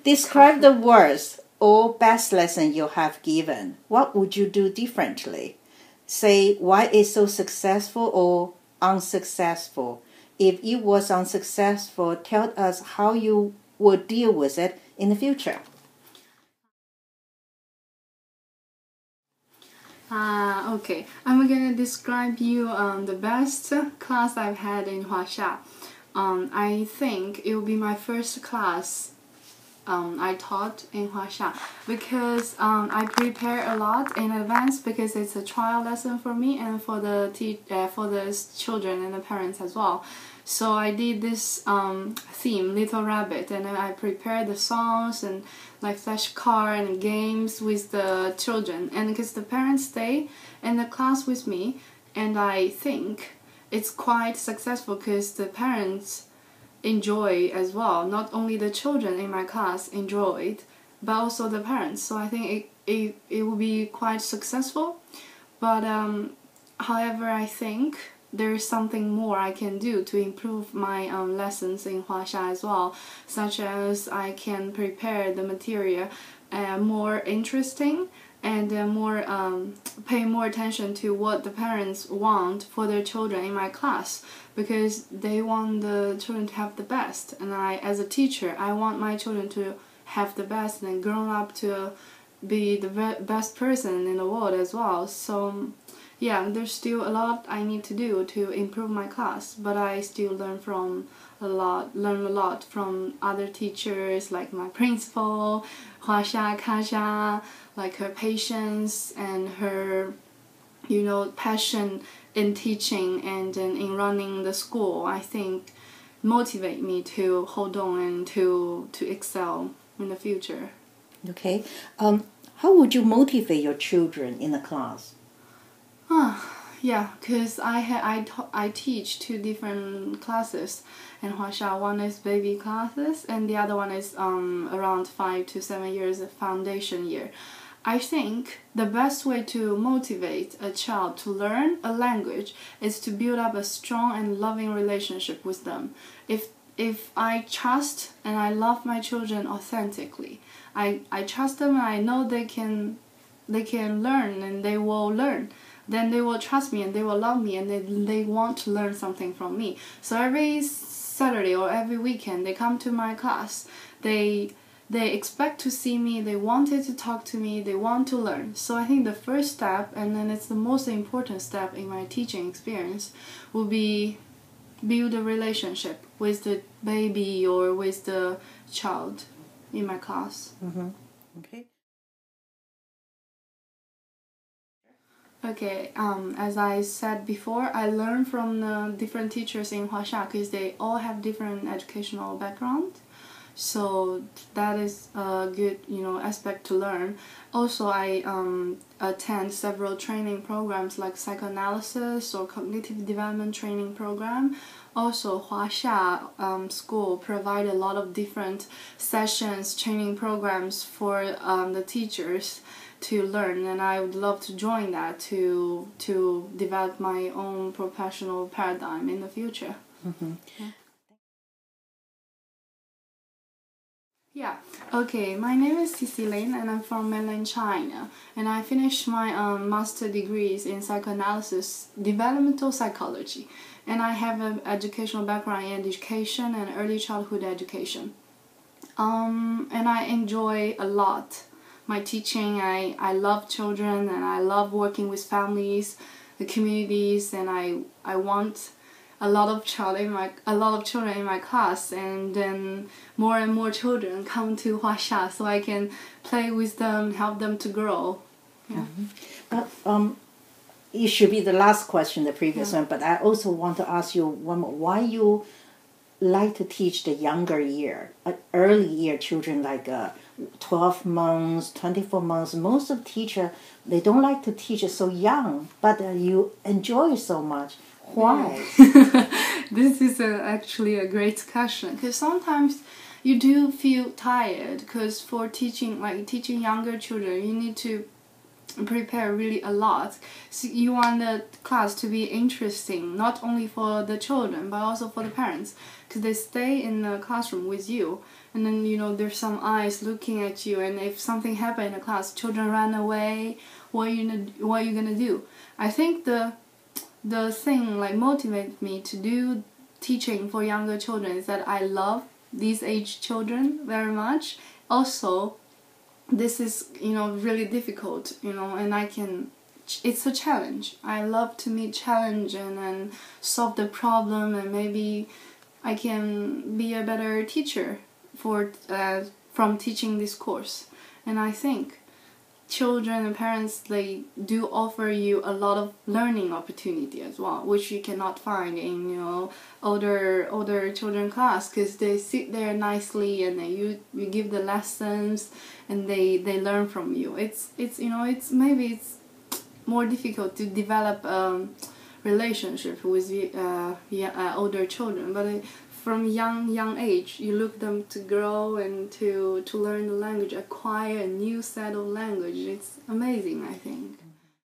Describe the worst or best lesson you have given. What would you do differently? Say why it's so successful or unsuccessful. If it was unsuccessful, tell us how you will deal with it in the future. Okay, I'm gonna describe you the best class I've had in Huaxia. I think it will be my first class I taught in Huaxia because I prepare a lot in advance because it's a trial lesson for me and for the children and the parents as well. So I did this theme, Little Rabbit, and then I prepared the songs and like flashcard and games with the children. And because the parents stay in the class with me, and I think it's quite successful because the parents enjoy as well. Not only the children in my class enjoyed, but also the parents. So I think it will be quite successful. But however, I think there's something more I can do to improve my lessons in Huaxia as well, such as I can prepare the material more interesting and pay more attention to what the parents want for their children in my class, because they want the children to have the best, and I, as a teacher, I want my children to have the best and grow up to be the best person in the world as well. So yeah, there's still a lot I need to do to improve my class, but I still learn a lot from other teachers, like my principal, Huaxia Kaxia, like her patience and her, passion in teaching and in running the school. I think motivate me to hold on and to excel in the future. Okay. How would you motivate your children in the class? Yeah, because I teach two different classes in Huaxia. One is baby classes, and the other one is around 5 to 7 years of foundation year. I think the best way to motivate a child to learn a language is to build up a strong and loving relationship with them. If I trust and I love my children authentically, I trust them and I know they can learn and they will learn, then they will trust me and they will love me and they want to learn something from me. So every Saturday or every weekend they come to my class. They expect to see me, they wanted to talk to me, they want to learn. So I think the first step, and then it's the most important step in my teaching experience, will be build a relationship with the baby or with the child in my class. Mm-hmm. Okay. Okay, as I said before, I learn from the different teachers in Huaxia because they all have different educational background. So that is a good, aspect to learn. Also, I attend several training programs like psychoanalysis or cognitive development training program. Also, Huaxia school provide a lot of different sessions, training programs for the teachers to learn, and I would love to join that to develop my own professional paradigm in the future. Mm-hmm. Yeah. Okay, my name is Sisi and I'm from mainland China, and I finished my master degrees in psychoanalysis, developmental psychology, and I have an educational background in education and early childhood education. And I enjoy a lot my teaching. I love children and I love working with families, the communities, and I want a lot of children in my class, and then more and more children come to Huaxia so I can play with them, help them to grow. Yeah. Mm-hmm. It should be the last question, the previous one, but I also want to ask you one more. Why you like to teach the younger year, early year children, like 12 months, 24 months? Most of teachers, they don't like to teach so young, but you enjoy so much. Why? This is actually a great question, because sometimes you do feel tired, because for teaching younger children, you need to prepare really a lot. So you want the class to be interesting, not only for the children but also for the parents, because they stay in the classroom with you, and then there's some eyes looking at you, and if something happened in the class, children run away, what are you gonna do? I think the thing like motivates me to do teaching for younger children is that I love these age children very much. Also, this is really difficult, and it's a challenge. I love to meet challenge and solve the problem, and maybe I can be a better teacher from teaching this course. And I think children and parents, they do offer you a lot of learning opportunity as well, which you cannot find in older children class, because they sit there nicely and then you give the lessons and they learn from you. It's maybe it's more difficult to develop relationship with older children, but from young age, you look them to grow and to learn the language, acquire a new set of language. It's amazing, I think.